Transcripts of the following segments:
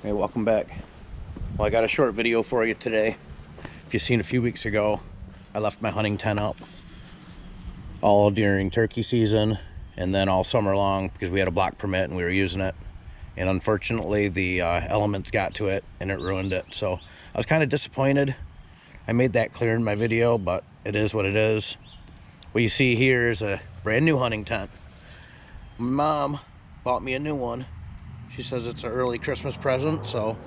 Hey, welcome back. Well, I got a short video for you today. If you've seen a few weeks ago, I left my hunting tent up all during turkey season and then all summer long because we had a block permit and we were using it. And unfortunately, the elements got to it and it ruined it. So I was kind of disappointed. I made that clear in my video, but it is what it is. What you see here is a brand new hunting tent. My mom bought me a new one. She says it's an early Christmas present, so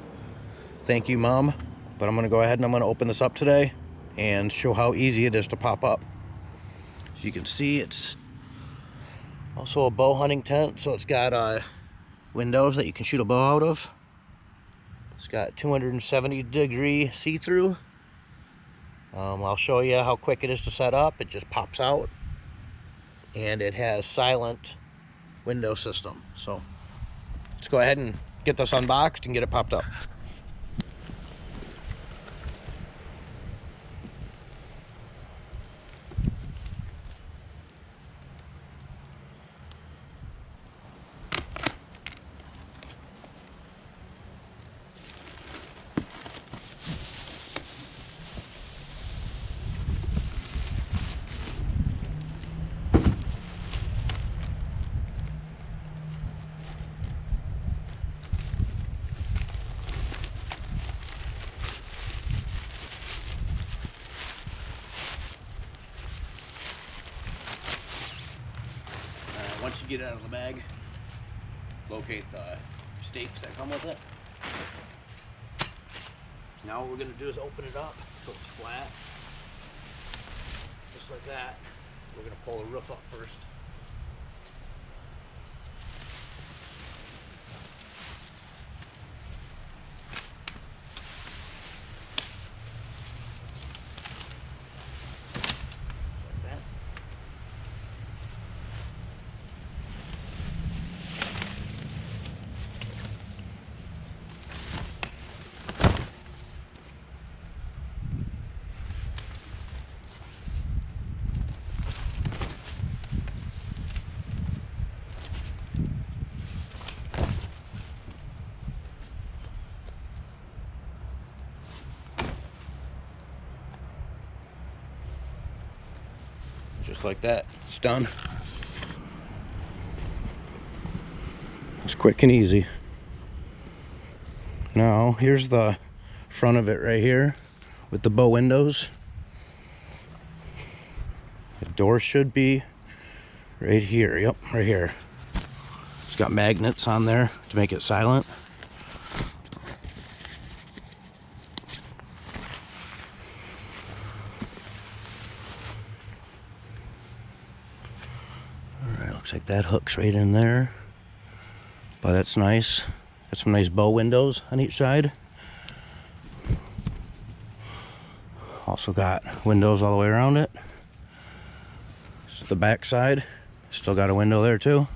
thank you, Mom. But I'm gonna go ahead and I'm gonna open this up today and show how easy it is to pop up. As you can see, it's also a bow hunting tent, so it's got windows that you can shoot a bow out of. It's got 270-degree see-through. I'll show you how quick it is to set up. It just pops out, and it has silent window system. So let's go ahead and get this unboxed and get it popped up. Once you get it out of the bag, locate the stakes that come with it. Now what we're going to do is open it up so it's flat. Just like that. We're going to pull the roof up first. Just like that, it's done. It's quick and easy. Now, here's the front of it right here with the bow windows. The door should be right here. Yep, right here. It's got magnets on there to make it silent. Looks like that hooks right in there, but that's nice. Got some nice bow windows on each side. Also got windows all the way around it. This is the back side. Still got a window there too.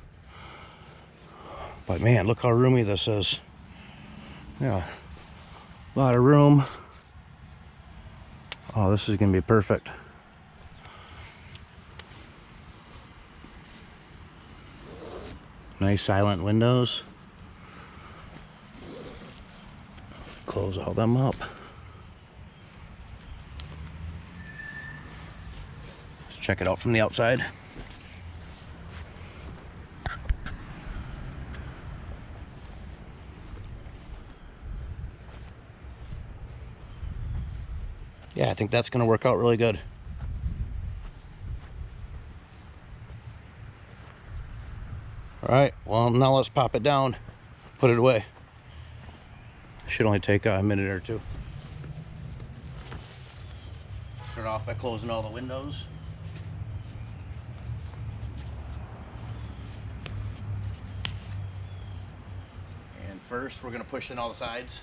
But man, look how roomy this is. Yeah, a lot of room. Oh, this is gonna be perfect. Nice silent windows. Close all them up. Let's check it out from the outside. Yeah, I think that's going to work out really good. All right, well, now let's pop it down, put it away. Should only take a minute or two. Start off by closing all the windows. And first, we're gonna push in all the sides.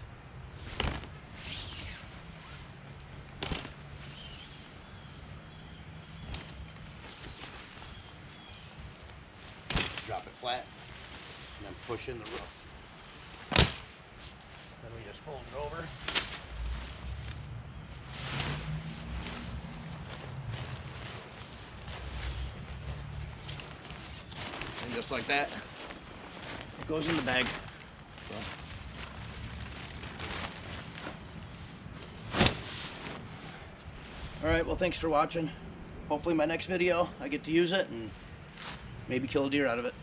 Drop it flat, and then push in the roof. Then we just fold it over. And just like that, it goes in the bag. So All right, well, thanks for watching. Hopefully my next video, I get to use it and maybe kill a deer out of it.